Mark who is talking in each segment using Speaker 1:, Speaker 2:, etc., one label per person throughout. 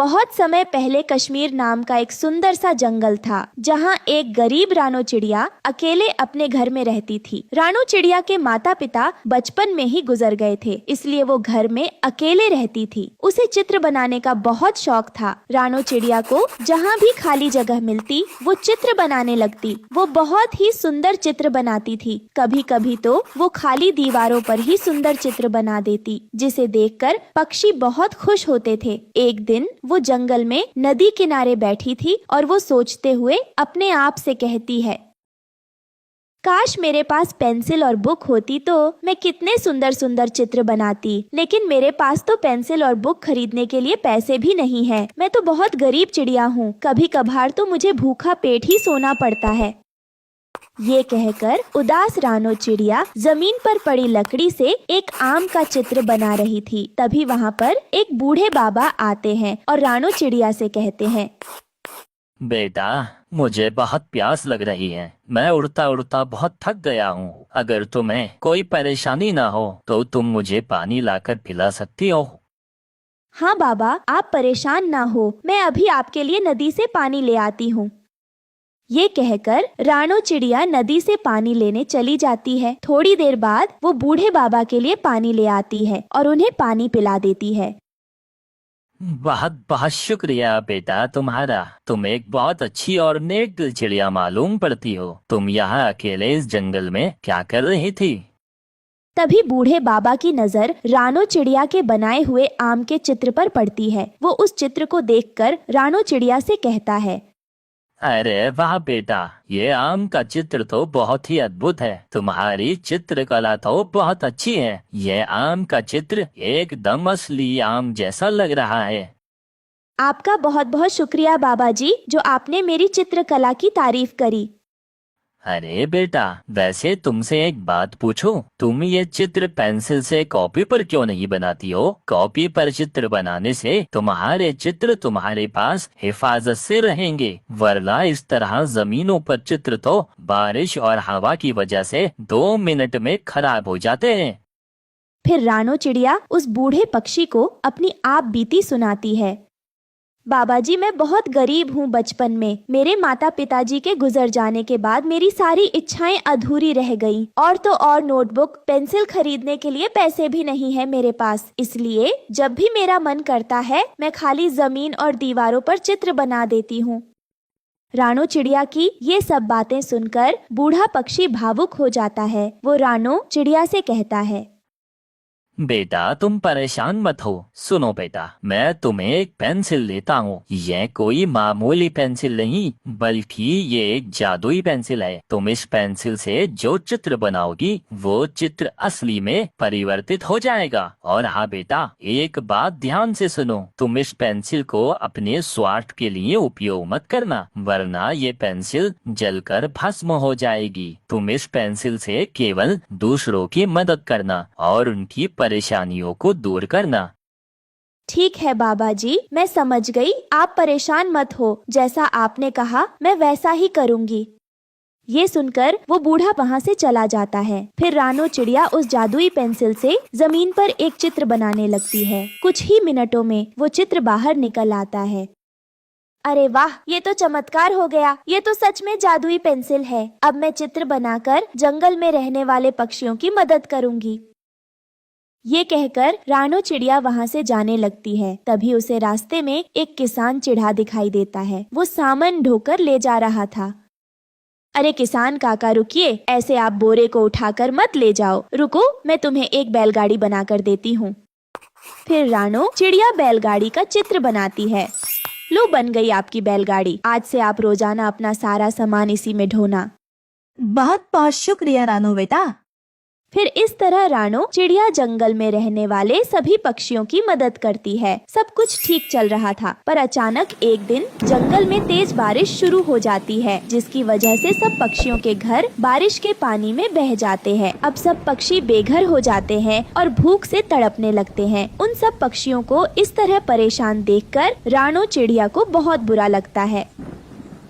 Speaker 1: बहुत समय पहले कश्मीर नाम का एक सुंदर सा जंगल था, जहाँ एक गरीब रानो चिड़िया अकेले अपने घर में रहती थी। रानो चिड़िया के माता पिता बचपन में ही गुजर गए थे, इसलिए वो घर में अकेले रहती थी। उसे चित्र बनाने का बहुत शौक था। रानो चिड़िया को जहाँ भी खाली जगह मिलती वो चित्र बनाने लगती। वो बहुत ही सुंदर चित्र बनाती थी। कभी कभी तो वो खाली दीवारों पर ही सुंदर चित्र बना देती, जिसे देखकर पक्षी बहुत खुश होते थे। एक दिन वो जंगल में नदी किनारे बैठी थी और वो सोचते हुए अपने आप से कहती है, काश मेरे पास पेंसिल और बुक होती तो मैं कितने सुंदर सुंदर चित्र बनाती। लेकिन मेरे पास तो पेंसिल और बुक खरीदने के लिए पैसे भी नहीं है। मैं तो बहुत गरीब चिड़िया हूँ। कभी कभार तो मुझे भूखा पेट ही सोना पड़ता है। ये कहकर उदास रानो चिड़िया जमीन पर पड़ी लकड़ी से एक आम का चित्र बना रही थी। तभी वहाँ पर एक बूढ़े बाबा आते हैं और रानो चिड़िया से कहते हैं,
Speaker 2: बेटा, मुझे बहुत प्यास लग रही है। मैं उड़ता उड़ता बहुत थक गया हूँ। अगर तुम्हें कोई परेशानी ना हो तो तुम मुझे पानी लाकर पिला सकती हो।
Speaker 1: हाँ बाबा, आप परेशान ना हो, मैं अभी आपके लिए नदी से पानी ले आती हूँ। ये कहकर रानो चिड़िया नदी से पानी लेने चली जाती है। थोड़ी देर बाद वो बूढ़े बाबा के लिए पानी ले आती है और उन्हें पानी पिला देती है।
Speaker 2: बहुत बहुत शुक्रिया बेटा तुम्हारा। तुम एक बहुत अच्छी और नेक दिल चिड़िया मालूम पड़ती हो। तुम यहाँ अकेले इस जंगल में क्या कर रही थी?
Speaker 1: तभी बूढ़े बाबा की नजर रानो चिड़िया के बनाए हुए आम के चित्र पर पड़ती है। वो उस चित्र को देखकर रानो चिड़िया से कहता है,
Speaker 2: अरे वाह बेटा, ये आम का चित्र तो बहुत ही अद्भुत है। तुम्हारी चित्रकला तो बहुत अच्छी है। ये आम का चित्र एकदम असली आम जैसा लग रहा है।
Speaker 1: आपका बहुत बहुत शुक्रिया बाबा जी, जो आपने मेरी चित्रकला की तारीफ करी।
Speaker 2: अरे बेटा, वैसे तुमसे एक बात पूछूं? तुम ये चित्र पेंसिल से कॉपी पर क्यों नहीं बनाती हो? कॉपी पर चित्र बनाने से तुम्हारे चित्र तुम्हारे पास हिफाजत से रहेंगे, वरना इस तरह जमीनों पर चित्र तो बारिश और हवा की वजह से 2 मिनट में खराब हो जाते हैं।
Speaker 1: फिर रानो चिड़िया उस बूढ़े पक्षी को अपनी आप बीती सुनाती है। बाबा जी, मैं बहुत गरीब हूँ। बचपन में मेरे माता पिताजी के गुजर जाने के बाद मेरी सारी इच्छाएं अधूरी रह गईं। और तो और नोटबुक पेंसिल खरीदने के लिए पैसे भी नहीं है मेरे पास। इसलिए जब भी मेरा मन करता है मैं खाली जमीन और दीवारों पर चित्र बना देती हूँ। रानो चिड़िया की ये सब बातें सुनकर बूढ़ा पक्षी भावुक हो जाता है। वो रानो चिड़िया से कहता है,
Speaker 2: बेटा तुम परेशान मत हो। सुनो बेटा, मैं तुम्हें एक पेंसिल देता हूँ। यह कोई मामूली पेंसिल नहीं, बल्कि ये एक जादुई पेंसिल है। तुम इस पेंसिल से जो चित्र बनाओगी वो चित्र असली में परिवर्तित हो जाएगा। और हाँ बेटा, एक बात ध्यान से सुनो, तुम इस पेंसिल को अपने स्वार्थ के लिए उपयोग मत करना, वरना ये पेंसिल जलकर भस्म हो जाएगी। तुम इस पेंसिल से केवल दूसरों की मदद करना और उनकी परेशानियों को दूर करना।
Speaker 1: ठीक है बाबा जी, मैं समझ गई। आप परेशान मत हो, जैसा आपने कहा मैं वैसा ही करूंगी। ये सुनकर वो बूढ़ा वहाँ से चला जाता है। फिर रानो चिड़िया उस जादुई पेंसिल से जमीन पर एक चित्र बनाने लगती है। कुछ ही मिनटों में वो चित्र बाहर निकल आता है। अरे वाह, ये तो चमत्कार हो गया। ये तो सच में जादुई पेंसिल है। अब मैं चित्र बनाकर जंगल में रहने वाले पक्षियों की मदद करूंगी। ये कहकर रानो चिड़िया वहाँ से जाने लगती है। तभी उसे रास्ते में एक किसान चिढ़ा दिखाई देता है। वो सामान ढोकर ले जा रहा था। अरे किसान काका रुकिए, ऐसे आप बोरे को उठाकर मत ले जाओ। रुको, मैं तुम्हें एक बैलगाड़ी बनाकर देती हूँ। फिर रानो चिड़िया बैलगाड़ी का चित्र बनाती है। लो, बन गई आपकी बैलगाड़ी। आज से आप रोजाना अपना सारा सामान इसी में ढोना।
Speaker 3: बहुत बहुत शुक्रिया रानो बेटा।
Speaker 1: फिर इस तरह रानो चिड़िया जंगल में रहने वाले सभी पक्षियों की मदद करती है। सब कुछ ठीक चल रहा था, पर अचानक एक दिन जंगल में तेज बारिश शुरू हो जाती है, जिसकी वजह से सब पक्षियों के घर बारिश के पानी में बह जाते हैं। अब सब पक्षी बेघर हो जाते हैं और भूख से तड़पने लगते हैं। उन सब पक्षियों को इस तरह परेशान देखकर रानो चिड़िया को बहुत बुरा लगता है।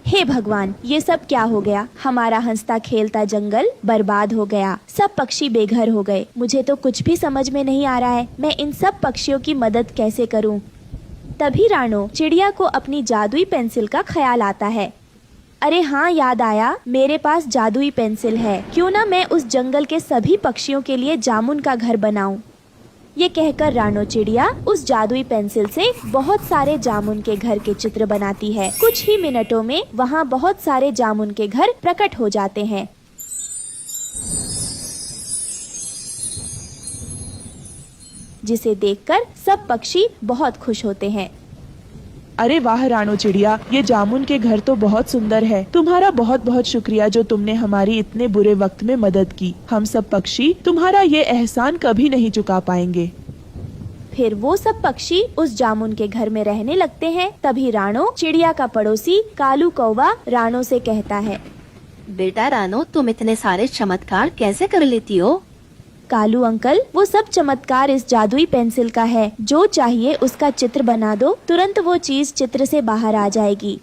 Speaker 1: हे भगवान, ये सब क्या हो गया? हमारा हंसता खेलता जंगल बर्बाद हो गया। सब पक्षी बेघर हो गए। मुझे तो कुछ भी समझ में नहीं आ रहा है, मैं इन सब पक्षियों की मदद कैसे करूं? तभी रानो चिड़िया को अपनी जादुई पेंसिल का ख्याल आता है। अरे हाँ, याद आया, मेरे पास जादुई पेंसिल है, क्यों ना मैं उस जंगल के सभी पक्षियों के लिए जामुन का घर बनाऊं। ये कहकर रानो चिड़िया उस जादुई पेंसिल से बहुत सारे जामुन के घर के चित्र बनाती है। कुछ ही मिनटों में वहाँ बहुत सारे जामुन के घर प्रकट हो जाते हैं। जिसे देखकर सब पक्षी बहुत खुश होते हैं।
Speaker 4: अरे वाह रानो चिड़िया, ये जामुन के घर तो बहुत सुंदर है। तुम्हारा बहुत बहुत शुक्रिया जो तुमने हमारी इतने बुरे वक्त में मदद की। हम सब पक्षी तुम्हारा ये एहसान कभी नहीं चुका पाएंगे।
Speaker 1: फिर वो सब पक्षी उस जामुन के घर में रहने लगते हैं। तभी रानो चिड़िया का पड़ोसी कालू कौवा रानो से कहता है,
Speaker 3: बेटा रानो, तुम इतने सारे चमत्कार कैसे कर लेती हो?
Speaker 1: कालू अंकल, वो सब चमत्कार इस जादुई पेंसिल का है। जो चाहिए उसका चित्र बना दो, तुरंत वो चीज चित्र से बाहर आ जाएगी।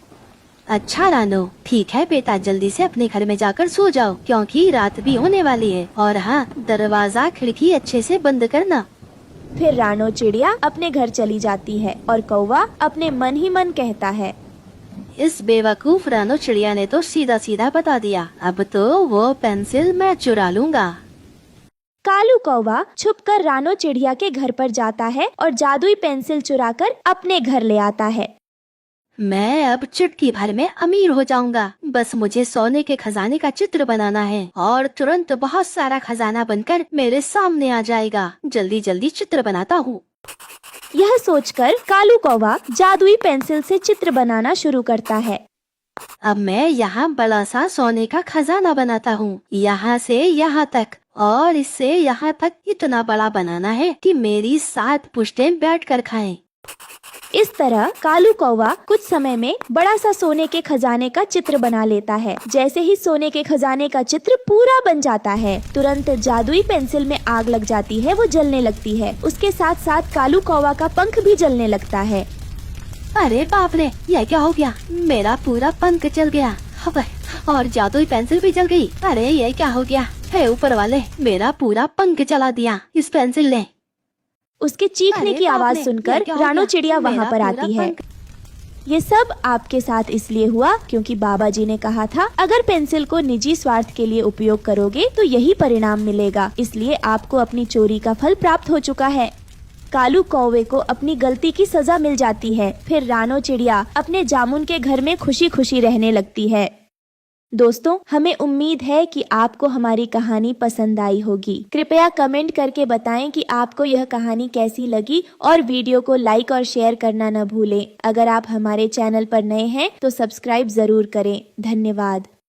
Speaker 3: अच्छा रानो, ठीक है बेटा, जल्दी से अपने घर में जाकर सो जाओ, क्योंकि रात भी होने वाली है। और हाँ, दरवाजा खिड़की अच्छे से बंद करना।
Speaker 1: फिर रानो चिड़िया अपने घर चली जाती है और कौवा अपने मन ही मन कहता है,
Speaker 3: इस बेवकूफ रानो चिड़िया ने तो सीधा सीधा बता दिया, अब तो वो पेंसिल मैं चुरा लूंगा।
Speaker 1: कालू कौवा छुपकर रानो चिड़िया के घर पर जाता है और जादुई पेंसिल चुराकर अपने घर ले आता है।
Speaker 3: मैं अब चुटकी भर में अमीर हो जाऊंगा। बस मुझे सोने के खजाने का चित्र बनाना है और तुरंत बहुत सारा खजाना बनकर मेरे सामने आ जाएगा। जल्दी जल्दी चित्र बनाता हूँ।
Speaker 1: यह सोचकर कालू कौवा जादुई पेंसिल से चित्र बनाना शुरू करता है।
Speaker 3: अब मैं यहाँ बड़ा सा सोने का खजाना बनाता हूँ, यहाँ से यहाँ तक, और इससे यहाँ तक इतना बड़ा बनाना है कि मेरी 7 पुश्तें बैठकर खाएं।
Speaker 1: इस तरह कालू कौवा कुछ समय में बड़ा सा सोने के खजाने का चित्र बना लेता है। जैसे ही सोने के खजाने का चित्र पूरा बन जाता है, तुरंत जादुई पेंसिल में आग लग जाती है, वो जलने लगती है। उसके साथ साथ कालू कौवा का पंख भी जलने लगता है।
Speaker 3: अरे बाप रे, यह क्या हो गया? मेरा पूरा पंख जल गया और जादुई पेंसिल भी जल गई। अरे ये क्या हो गया? हे ऊपर वाले, मेरा पूरा पंख जला दिया इस पेंसिल ने।
Speaker 1: उसके चीखने की आवाज सुनकर रानो चिड़िया वहाँ पर आती है। ये सब आपके साथ इसलिए हुआ क्योंकि बाबा जी ने कहा था, अगर पेंसिल को निजी स्वार्थ के लिए उपयोग करोगे तो यही परिणाम मिलेगा। इसलिए आपको अपनी चोरी का फल प्राप्त हो चुका है। कालू कौवे को अपनी गलती की सजा मिल जाती है। फिर रानो चिड़िया अपने जामुन के घर में खुशी खुशी रहने लगती है। दोस्तों, हमें उम्मीद है कि आपको हमारी कहानी पसंद आई होगी। कृपया कमेंट करके बताएं कि आपको यह कहानी कैसी लगी और वीडियो को लाइक और शेयर करना न भूलें। अगर आप हमारे चैनल पर नए हैं तो सब्सक्राइब जरूर करें। धन्यवाद।